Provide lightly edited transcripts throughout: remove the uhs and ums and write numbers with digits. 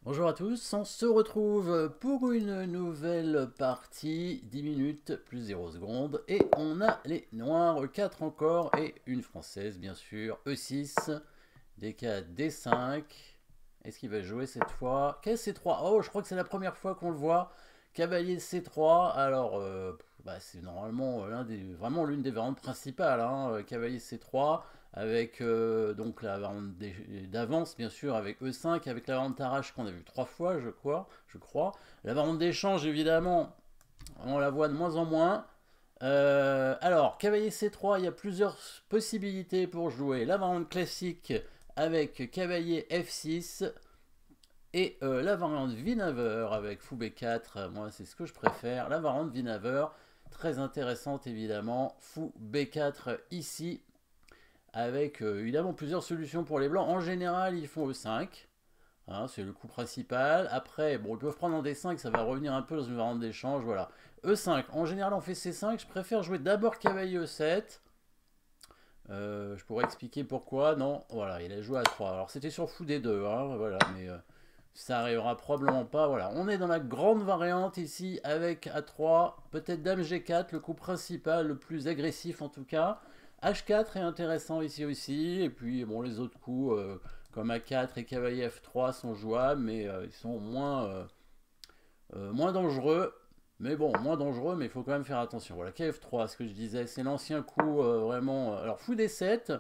Bonjour à tous, on se retrouve pour une nouvelle partie, 10 minutes plus 0 secondes, et on a les noirs, 4 encore, et une française bien sûr, E6, D4, D5, est-ce qu'il va jouer cette fois? Quel C3? Oh, je crois que c'est la première fois qu'on le voit, cavalier C3, alors c'est normalement vraiment l'une des variantes principales, hein, cavalier C3, avec donc la variante d'avance bien sûr avec E5, avec la variante d'arrache qu'on a vu 3 fois je crois. La variante d'échange évidemment on la voit de moins en moins. Alors cavalier C3, il y a plusieurs possibilités pour jouer la variante classique avec cavalier F6 et la variante Winawer avec fou B4. Moi c'est ce que je préfère, la variante Winawer, très intéressante évidemment, fou B4 ici avec évidemment plusieurs solutions pour les blancs. En général, ils font E5, hein, c'est le coup principal. Après, bon, ils peuvent prendre en D5, ça va revenir un peu dans une variante d'échange, voilà. E5, en général, on fait C5. Je préfère jouer d'abord cavalier E7. Je pourrais expliquer pourquoi. Non, voilà, il a joué à 3. Alors, c'était sur fou D2, hein, voilà, mais ça arrivera probablement pas. Voilà, on est dans la grande variante ici avec A3, peut-être Dame G4, le coup principal, le plus agressif en tout cas. H4 est intéressant ici aussi, et puis bon, les autres coups comme A4 et cavalier F3 sont jouables, mais ils sont moins dangereux. Mais bon, moins dangereux, mais il faut quand même faire attention. Voilà, KF3, ce que je disais, c'est l'ancien coup vraiment. Alors, fou D7,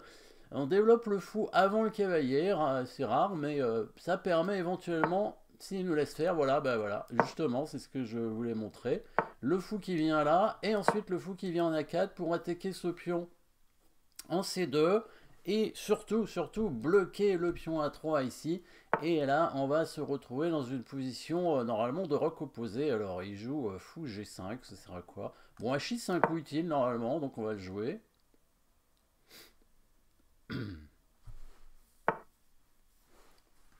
on développe le fou avant le cavalier, c'est rare, mais ça permet éventuellement, s'il nous laisse faire, voilà, bah voilà, justement, c'est ce que je voulais montrer. Le fou qui vient là, et ensuite le fou qui vient en A4 pour attaquer ce pion en C2, et surtout, bloquer le pion A3 ici. Et là, on va se retrouver dans une position normalement de roc opposé. Alors, il joue fou G5, ça sert à quoi? Bon, H6, c'est un coup utile normalement, donc on va le jouer.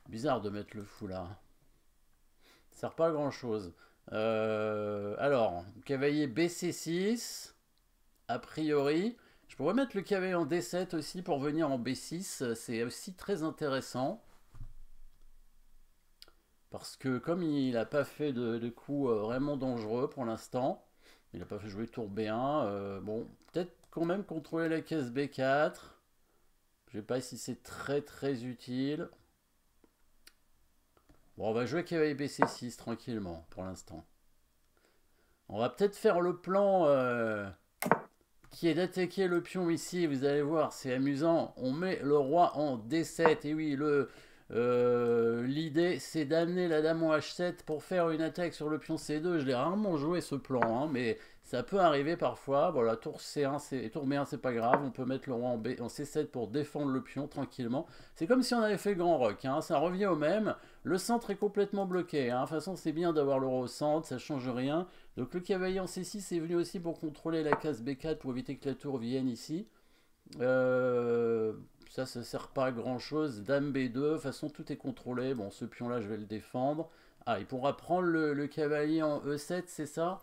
Bizarre de mettre le fou là. Ça sert pas à grand chose. Alors, cavalier BC6, a priori. Je pourrais mettre le cavalier en D7 aussi pour venir en B6. C'est aussi très intéressant. Parce que comme il n'a pas fait de coups vraiment dangereux pour l'instant, il n'a pas fait jouer tour B1, bon, peut-être quand même contrôler la caisse B4. Je ne sais pas si c'est très utile. Bon, on va jouer cavalier BC6 tranquillement pour l'instant. On va peut-être faire le plan qui est d'attaquer le pion ici. Vous allez voir, c'est amusant. On met le roi en D7. Et oui, l'idée, c'est d'amener la dame en H7 pour faire une attaque sur le pion C2. Je l'ai rarement joué ce plan, hein, mais ça peut arriver parfois. Voilà, tour C1, tour B1, c'est pas grave. On peut mettre le roi en C7 pour défendre le pion tranquillement. C'est comme si on avait fait le grand roc, hein. Ça revient au même. Le centre est complètement bloqué, hein. De toute façon, c'est bien d'avoir le roi au centre, ça change rien. Donc le cavalier en C6 est venu aussi pour contrôler la case B4 pour éviter que la tour vienne ici. Ça ne sert pas à grand chose. Dame B2, de toute façon tout est contrôlé. Bon, ce pion là je vais le défendre. Ah, il pourra prendre le cavalier en E7, c'est ça?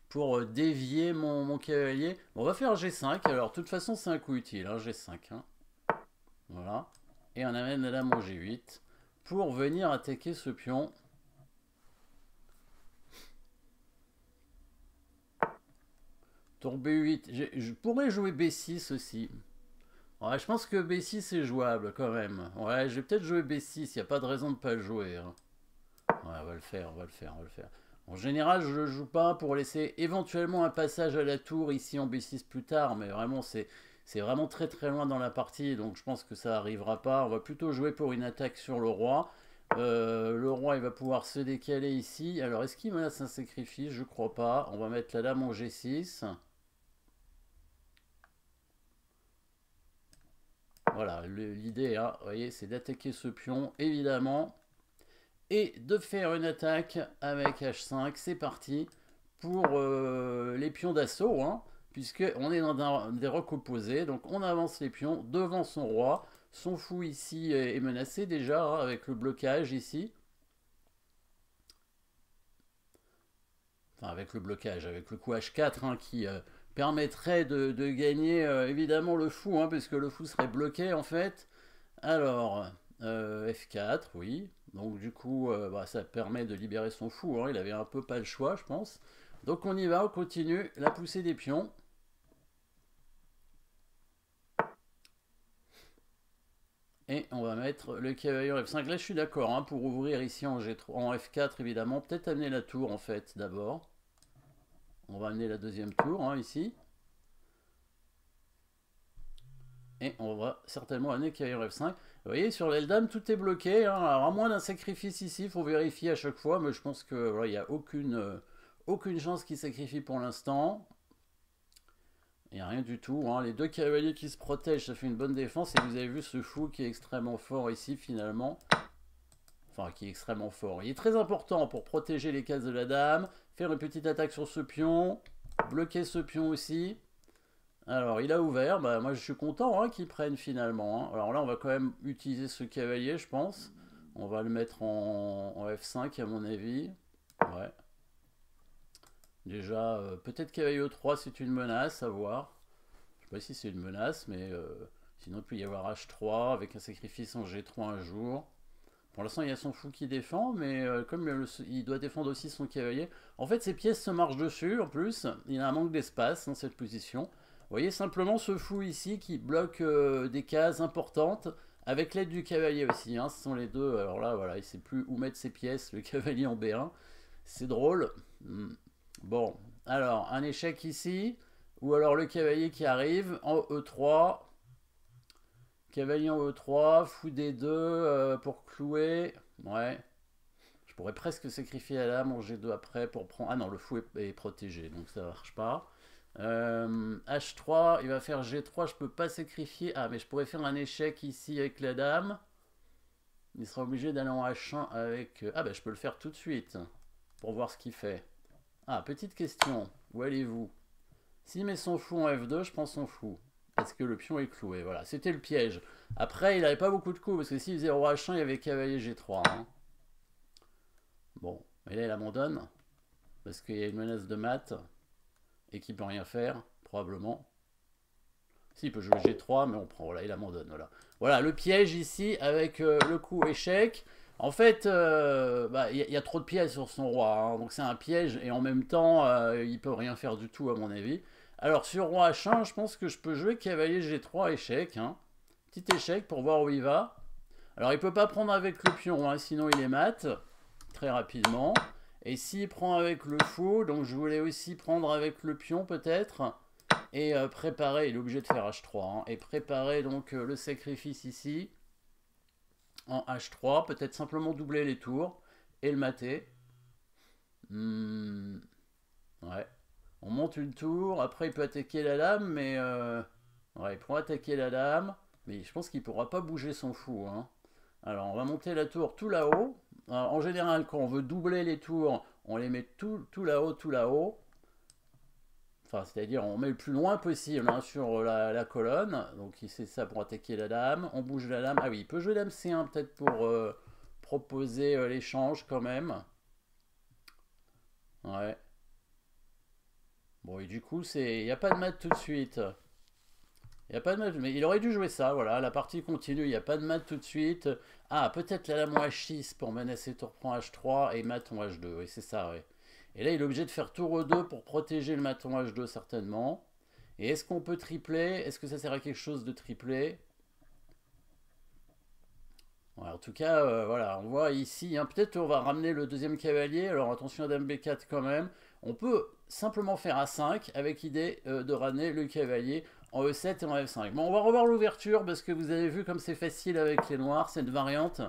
Pour dévier mon cavalier. Bon, on va faire G5. Alors, de toute façon, c'est un coup utile, hein, G5. Hein. Voilà. Et on amène la dame au G8 pour venir attaquer ce pion. Tour B8. Je pourrais jouer B6 aussi. Ouais, je pense que B6 est jouable quand même. Ouais, je vais peut-être jouer B6. Il n'y a pas de raison de ne pas le jouer. Hein. Ouais, on va le faire, on va le faire, on va le faire. En général, je ne joue pas pour laisser éventuellement un passage à la tour ici en B6 plus tard. Mais vraiment, c'est vraiment très loin dans la partie. Donc je pense que ça n'arrivera pas. On va plutôt jouer pour une attaque sur le roi. Le roi, il va pouvoir se décaler ici. Alors, est-ce qu'il menace un sacrifice? Je crois pas. On va mettre la dame en G6. Voilà, l'idée, hein, vous voyez, c'est d'attaquer ce pion, évidemment, et de faire une attaque avec H5. C'est parti pour les pions d'assaut, hein, puisqu'on est dans des rocs opposés. Donc on avance les pions devant son roi. Son fou ici est menacé déjà, hein, avec le blocage ici. Enfin, avec le blocage, avec le coup H4 hein, qui permettrait de gagner évidemment le fou, hein, puisque le fou serait bloqué en fait. Alors, F4, oui. Donc du coup, bah, ça permet de libérer son fou, hein. Il avait un peu pas le choix, je pense. Donc on y va, on continue la poussée des pions. Et on va mettre le cavalier en F5. Là, je suis d'accord, hein, pour ouvrir ici en G3, en F4, évidemment. Peut-être amener la tour, en fait, d'abord. On va amener la deuxième tour, hein, ici. Et on va certainement amener cavalier F5. Vous voyez, sur l'aile dame, tout est bloqué, hein. Alors, à moins d'un sacrifice ici, il faut vérifier à chaque fois. Mais je pense que voilà, il n'y a aucune chance qu'il sacrifie pour l'instant. Il n'y a rien du tout, hein. Les deux cavaliers qui se protègent, ça fait une bonne défense. Et vous avez vu ce fou qui est extrêmement fort ici, finalement. Enfin, qui est extrêmement fort. Il est très important pour protéger les cases de la dame. Faire une petite attaque sur ce pion. Bloquer ce pion aussi. Alors, il a ouvert. Bah, moi, je suis content, hein, qu'il prenne finalement, hein. Alors là, on va quand même utiliser ce cavalier, je pense. On va le mettre en F5, à mon avis. Ouais. Déjà, peut-être cavalier E3, c'est une menace, à voir. Je sais pas si c'est une menace, mais sinon, il peut y avoir H3 avec un sacrifice en G3 un jour. Pour l'instant, il y a son fou qui défend, mais comme il doit défendre aussi son cavalier. En fait, ses pièces se marchent dessus, en plus. Il y a un manque d'espace dans cette position. Vous voyez simplement ce fou ici qui bloque des cases importantes, avec l'aide du cavalier aussi, hein. Ce sont les deux. Alors là, voilà, il ne sait plus où mettre ses pièces, le cavalier en B1. C'est drôle. Bon, alors, un échec ici. Ou alors le cavalier qui arrive en E3. Cavalier en E3, fou D2 pour clouer. Ouais. Je pourrais presque sacrifier la dame en G2 après pour prendre... Ah non, le fou est protégé, donc ça marche pas. H3, il va faire G3, je peux pas sacrifier. Ah, mais je pourrais faire un échec ici avec la dame. Il sera obligé d'aller en H1 avec... Ah, bah je peux le faire tout de suite, pour voir ce qu'il fait. Ah, petite question, où allez-vous? S'il met son fou en F2, je prends son fou. Est-ce que le pion est cloué? Voilà, c'était le piège. Après, il n'avait pas beaucoup de coups, parce que s'il faisait roi H1, il y avait cavalier G3, hein. Bon, mais là, il abandonne, parce qu'il y a une menace de mat, et qu'il peut rien faire, probablement. Si, il peut jouer G3, mais on prend, voilà, il abandonne, voilà. Voilà, le piège ici, avec le coup échec. En fait, bah, y a trop de pièces sur son roi, hein, donc c'est un piège, et en même temps, il peut rien faire du tout, à mon avis. Alors, sur roi H1, je pense que je peux jouer cavalier G3, échec, hein. Petit échec pour voir où il va. Alors, il peut pas prendre avec le pion, hein, sinon il est mat, très rapidement. Et s'il prend avec le fou, donc je voulais aussi prendre avec le pion, peut-être. Et préparer, il est obligé de faire H3, hein, et préparer donc le sacrifice ici en H3, peut-être simplement doubler les tours et le mater. Ouais. On monte une tour, après il peut attaquer la dame, mais ouais, il pourra attaquer la dame, mais je pense qu'il ne pourra pas bouger son fou, hein. Alors on va monter la tour tout là-haut. En général, quand on veut doubler les tours, on les met tout là-haut, tout là-haut. Enfin, c'est-à-dire on met le plus loin possible, hein, sur la colonne. Donc c'est ça pour attaquer la dame. On bouge la dame. Ah oui, il peut jouer dame C1 peut-être pour proposer l'échange quand même. Ouais. Bon, et du coup, il n'y a pas de mat tout de suite. Il n'y a pas de mat, mais il aurait dû jouer ça, voilà. La partie continue, il n'y a pas de mat tout de suite. Ah, peut-être la dame en H6 pour menacer tour prend H3 et mat en H2. Oui, c'est ça, oui. Et là, il est obligé de faire tour E2 pour protéger le mat en H2, certainement. Et est-ce qu'on peut tripler? Est-ce que ça sert à quelque chose de tripler? Ouais, en tout cas, voilà, on voit ici, hein, peut-être on va ramener le deuxième cavalier. Alors attention à dame B4 quand même. On peut simplement faire A5 avec l'idée de ramener le cavalier en E7 et en F5. Bon, on va revoir l'ouverture parce que vous avez vu comme c'est facile avec les noirs, cette variante.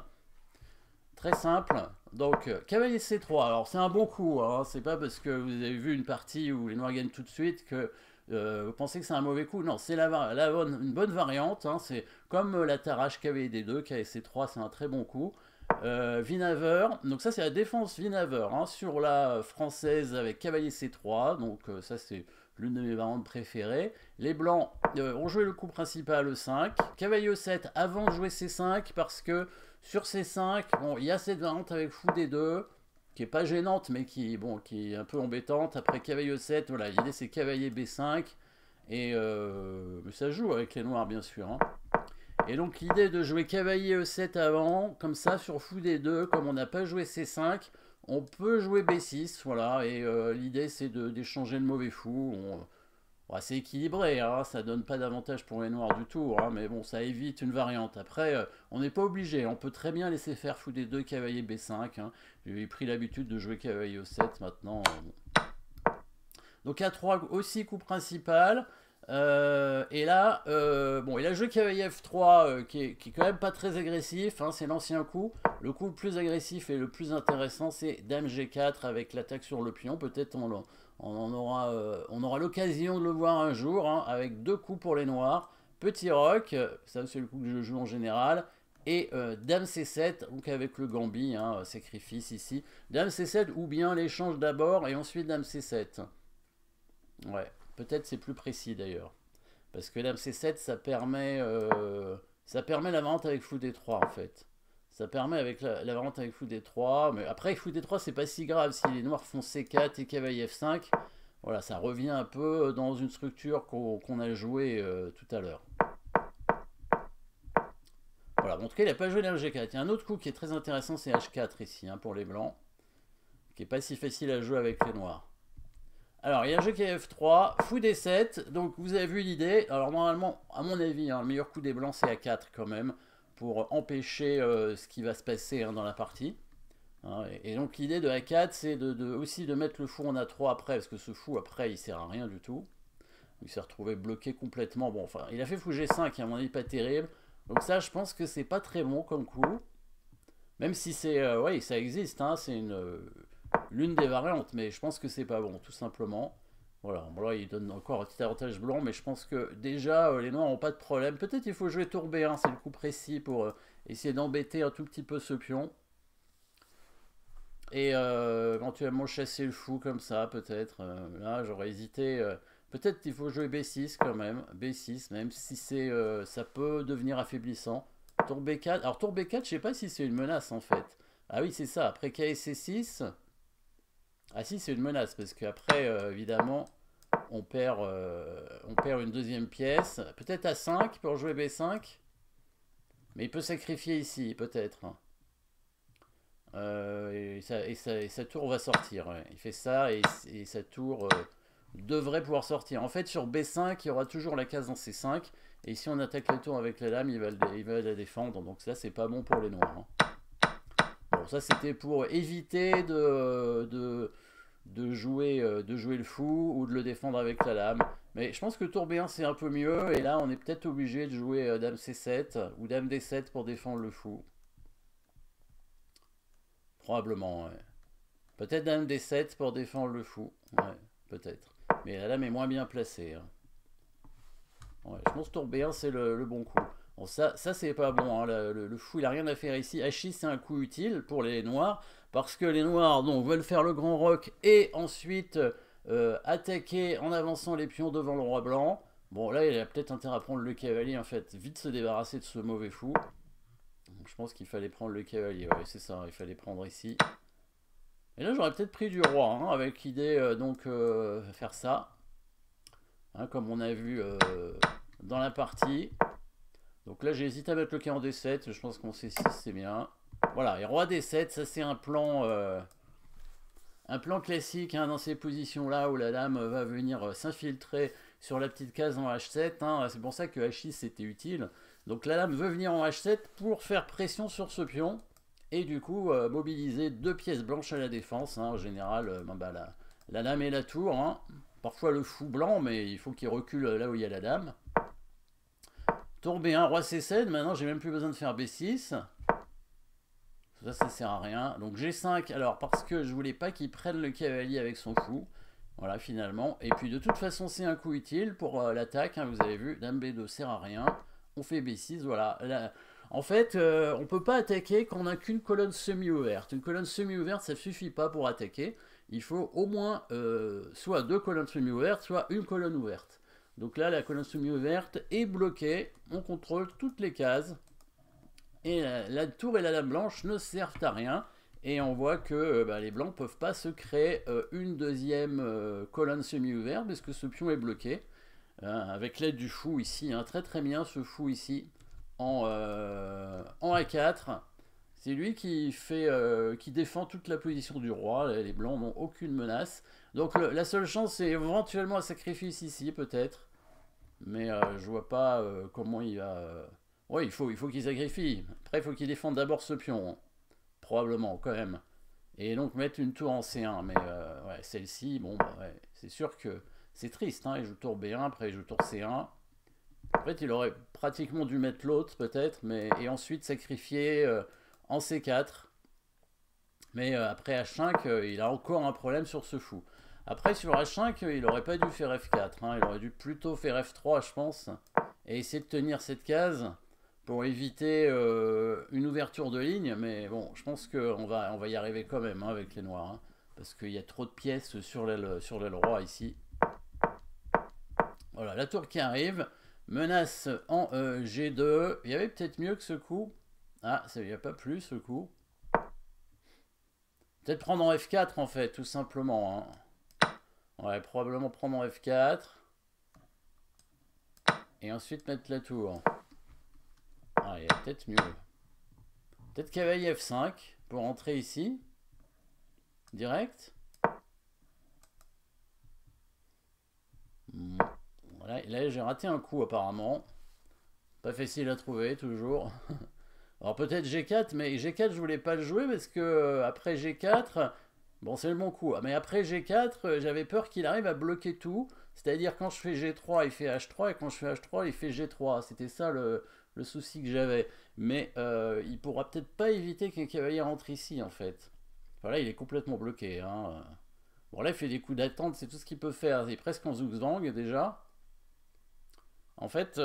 Très simple. Donc, cavalier C3. Alors, c'est un bon coup, hein. C'est pas parce que vous avez vu une partie où les noirs gagnent tout de suite que vous pensez que c'est un mauvais coup. Non, c'est une bonne variante, hein. C'est comme la Tarrache cavalier D2, cavalier C3, c'est un très bon coup. Vinaver. Donc, ça, c'est la défense Vinaver, hein, sur la française avec cavalier C3. Donc, ça, c'est l'une de mes variantes préférées. Les blancs ont joué le coup principal E5. Cavalier E7 avant de jouer C5 parce que sur C5, bon, il y a cette variante avec fou D2 qui est pas gênante mais qui est un peu embêtante. Après cavalier E7, voilà, l'idée c'est cavalier B5 et ça joue avec les noirs bien sûr, hein. Et donc l'idée de jouer cavalier E7 avant, comme ça sur fou D2, comme on n'a pas joué C5, on peut jouer B6, voilà, et l'idée c'est d'échanger le mauvais fou. Bon, c'est équilibré, hein, ça donne pas d'avantage pour les noirs du tout, hein, mais bon, ça évite une variante. Après, on n'est pas obligé, on peut très bien laisser faire fou D2, cavalier B5. Hein. J'ai pris l'habitude de jouer cavalier E7 maintenant. Donc A3 aussi coup principal. Et là, bon, il a joué cavalier F3 qui est quand même pas très agressif, hein, c'est l'ancien coup. Le coup le plus agressif et le plus intéressant, c'est Dame G4 avec l'attaque sur le pion. Peut-être on aura l'occasion de le voir un jour, hein, avec 2 coups pour les noirs. Petit roc, ça c'est le coup que je joue en général. Et Dame C7, donc avec le Gambit, hein, sacrifice ici. Dame C7 ou bien l'échange d'abord et ensuite Dame C7. Ouais. Peut-être c'est plus précis d'ailleurs. Parce que Dame C7, ça permet la vente avec fou D3 en fait. Ça permet avec la vente avec fou D3. Mais après, fou D3, c'est pas si grave. Si les noirs font C4 et cavalier F5, voilà, ça revient un peu dans une structure qu'on a joué tout à l'heure. Voilà, en tout cas, il n'a pas joué Dame G4. Il y a un autre coup qui est très intéressant, c'est H4 ici, hein, pour les blancs. Qui n'est pas si facile à jouer avec les noirs. Alors, il y a un jeu qui est F3, fou D7, donc vous avez vu l'idée. Alors, normalement, à mon avis, hein, le meilleur coup des blancs, c'est A4 quand même, pour empêcher ce qui va se passer hein, dans la partie. Hein, et donc, l'idée de A4, c'est aussi de mettre le fou en A3 après, parce que ce fou, après, il sert à rien du tout. Il s'est retrouvé bloqué complètement. Bon, enfin, il a fait fou G5, à mon avis, pas terrible. Donc ça, je pense que c'est pas très bon comme coup. Même si c'est... oui, ça existe, hein, c'est l'une des variantes, mais je pense que c'est pas bon, tout simplement. Voilà, bon là il donne encore un petit avantage blanc, mais je pense que déjà les noirs n'ont pas de problème. Peut-être il faut jouer tour B1, c'est le coup précis pour essayer d'embêter un tout petit peu ce pion. Et éventuellement chasser le fou comme ça, peut-être. Là j'aurais hésité. Peut-être qu'il faut jouer B6 quand même, B6, même si ça peut devenir affaiblissant. Tour B4, alors tour B4, je sais pas si c'est une menace en fait. Ah oui, c'est ça, après K et C6. Ah si, c'est une menace, parce qu'après, évidemment, on perd une deuxième pièce. Peut-être à 5 pour jouer B5. Mais il peut sacrifier ici, peut-être. Et sa tour va sortir. Ouais. Il fait ça et sa tour devrait pouvoir sortir. En fait, sur B5, il y aura toujours la case dans C5. Et si on attaque la tour avec la dame, il va la défendre. Donc ça, c'est pas bon pour les noirs. Hein. Bon, ça, c'était pour éviter de jouer le fou ou de le défendre avec la dame. Mais je pense que tour B1 c'est un peu mieux. Et là, on est peut-être obligé de jouer dame C7 ou dame D7 pour défendre le fou. Probablement, ouais. Peut-être dame D7 pour défendre le fou. Ouais, peut-être. Mais la dame est moins bien placée. Hein. Ouais, je pense que tour B1 c'est le bon coup. Bon, ça c'est pas bon. Hein. Le fou il a rien à faire ici. H6 c'est un coup utile pour les noirs. Parce que les noirs donc, veulent faire le grand roc et ensuite attaquer en avançant les pions devant le roi blanc. Bon là il a peut-être intérêt à prendre le cavalier en fait. Vite se débarrasser de ce mauvais fou. Donc, je pense qu'il fallait prendre le cavalier. Ouais c'est ça, il fallait prendre ici. Et là j'aurais peut-être pris du roi hein, avec l'idée faire ça. Hein, comme on a vu dans la partie. Donc là j'hésite à mettre le K en D7, je pense qu'en C6 c'est bien. Voilà, et roi D7, ça c'est un plan classique hein, dans ces positions-là où la dame va venir s'infiltrer sur la petite case en H7. Hein, c'est pour ça que H6 c'était utile. Donc la dame veut venir en H7 pour faire pression sur ce pion et du coup mobiliser 2 pièces blanches à la défense. Hein, en général, la dame et la tour. Hein. Parfois le fou blanc, mais il faut qu'il recule là où il y a la dame. Tour B1, roi C7, maintenant j'ai même plus besoin de faire B6. Ça sert à rien. Donc G5, alors parce que je voulais pas qu'il prenne le cavalier avec son fou. Voilà, finalement. Et puis de toute façon, c'est un coup utile pour l'attaque, hein, vous avez vu. Dame B2 sert à rien. On fait B6, voilà. Là, en fait, on peut pas attaquer quand on n'a qu'une colonne semi-ouverte. Une colonne semi-ouverte, ça suffit pas pour attaquer. Il faut au moins soit 2 colonnes semi-ouvertes, soit une colonne ouverte. Donc là, la colonne semi-ouverte est bloquée. On contrôle toutes les cases. Et la tour et la dame blanche ne servent à rien. Et on voit que les blancs ne peuvent pas se créer une deuxième colonne semi-ouverte parce que ce pion est bloqué. Avec l'aide du fou ici. Hein, très très bien ce fou ici. en A4. C'est lui qui fait, qui défend toute la position du roi. Les blancs n'ont aucune menace. Donc la seule chance, c'est éventuellement un sacrifice ici, peut-être. Mais je vois pas comment il va... Oui, il faut qu'il sacrifie. Après, il faut qu'il défende d'abord ce pion, hein. Probablement, quand même. Et donc mettre une tour en C1. Mais ouais, celle-ci, bon, bah, ouais, c'est sûr que c'est triste, hein. Il joue tour B1, après il joue tour C1. En fait, il aurait pratiquement dû mettre l'autre, peut-être, mais et ensuite sacrifier en C4. Mais après H5, il a encore un problème sur ce fou. Après, sur H5, il aurait pas dû faire F4, hein. Il aurait dû plutôt faire F3, je pense. Et essayer de tenir cette case pour éviter une ouverture de ligne. Mais bon, je pense qu'on on va y arriver quand même, hein, avec les noirs, hein, parce qu'il y a trop de pièces sur l'aile roi ici. Voilà, la tour qui arrive. Menace en G2. Il y avait peut-être mieux que ce coup. Ah, il n'y a pas plus ce coup. Peut-être prendre en F4 en fait, tout simplement, hein. Ouais, probablement prendre en F4. Et ensuite mettre la tour. Ah, il y a peut-être mieux. Peut-être cavalier F5 pour entrer ici. Direct. Voilà, là j'ai raté un coup apparemment. Pas facile à trouver toujours. Alors peut-être G4, mais G4 je voulais pas le jouer parce que après G4, bon c'est le bon coup. Mais après G4, j'avais peur qu'il arrive à bloquer tout. C'est-à-dire quand je fais G3, il fait H3 et quand je fais H3, il fait G3. C'était ça le souci que j'avais. Mais il pourra peut-être pas éviter qu'un cavalier rentre ici en fait. Voilà, il est complètement bloqué, hein. Bon là il fait des coups d'attente, c'est tout ce qu'il peut faire. Il est presque en zugzwang déjà. En fait,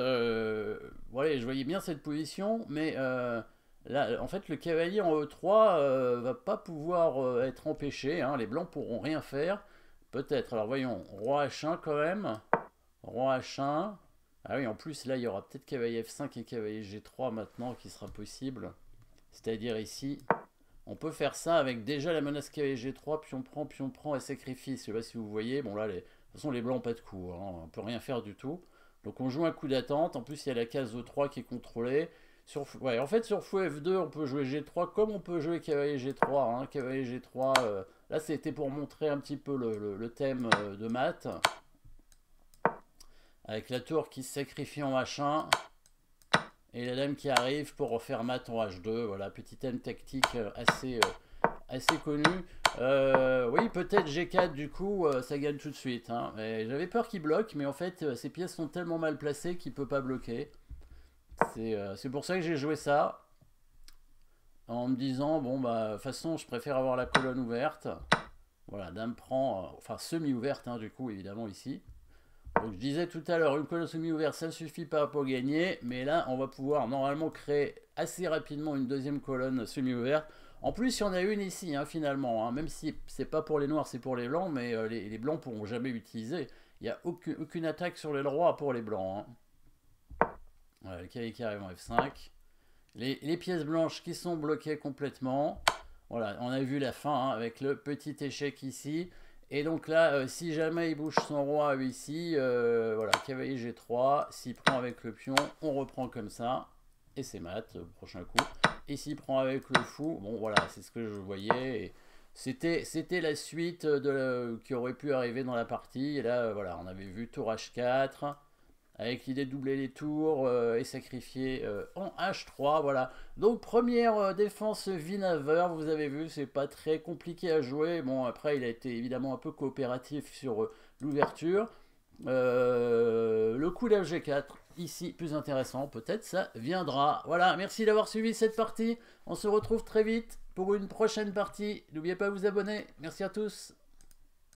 voilà, je voyais bien cette position, mais là, en fait, le cavalier en E3 va pas pouvoir être empêché, hein. Les blancs pourront rien faire. Peut-être. Alors voyons, roi H1 quand même. Roi H1. Ah oui, en plus, là, il y aura peut-être cavalier F5 et cavalier G3 maintenant qui sera possible. C'est-à-dire ici, on peut faire ça avec déjà la menace cavalier G3, puis on prend et sacrifice. Je sais pas si vous voyez. Bon là, de toute façon, les blancs n'ont pas de coup, hein. On peut rien faire du tout. Donc on joue un coup d'attente. En plus, il y a la case E3 qui est contrôlée. Ouais, en fait, sur fou F2, on peut jouer G3 comme on peut jouer cavalier G3, hein. Cavalier G3, là, c'était pour montrer un petit peu le thème de maths. Avec la tour qui se sacrifie en H1. Et la dame qui arrive pour refaire mat en H2. Voilà, petit thème tactique assez connu. Oui, peut-être G4 du coup, ça gagne tout de suite, hein. J'avais peur qu'il bloque, mais en fait, ces pièces sont tellement mal placées qu'il ne peut pas bloquer. C'est pour ça que j'ai joué ça. En me disant, bon, bah, de toute façon, je préfère avoir la colonne ouverte. Voilà, dame prend, enfin semi-ouverte, hein, du coup, évidemment, ici. Donc je disais tout à l'heure, une colonne semi-ouverte, ça ne suffit pas pour gagner. Mais là, on va pouvoir normalement créer assez rapidement une deuxième colonne semi-ouverte. En plus, il y en a une ici, hein, finalement, hein. Même si c'est pas pour les noirs, c'est pour les blancs, mais les blancs pourront jamais l'utiliser. Il n'y a aucune attaque sur les rois pour les blancs, hein. Voilà, le cavalier qui arrive en F5. Les pièces blanches qui sont bloquées complètement. Voilà, on a vu la fin, hein, avec le petit échec ici. Et donc là, si jamais il bouge son roi ici, voilà, cavalier G3, s'il prend avec le pion, on reprend comme ça. Et c'est mat, prochain coup. Et s'il prend avec le fou, bon voilà, c'est ce que je voyais. C'était la suite qui aurait pu arriver dans la partie. Et là, voilà, on avait vu tour H4, avec l'idée de doubler les tours et sacrifier en H3, voilà. Donc première défense Vinaver, vous avez vu, c'est pas très compliqué à jouer. Bon, après il a été évidemment un peu coopératif sur l'ouverture. Le coup d'H4, ici, plus intéressant, peut-être ça viendra. Voilà, merci d'avoir suivi cette partie. On se retrouve très vite pour une prochaine partie. N'oubliez pas de vous abonner. Merci à tous.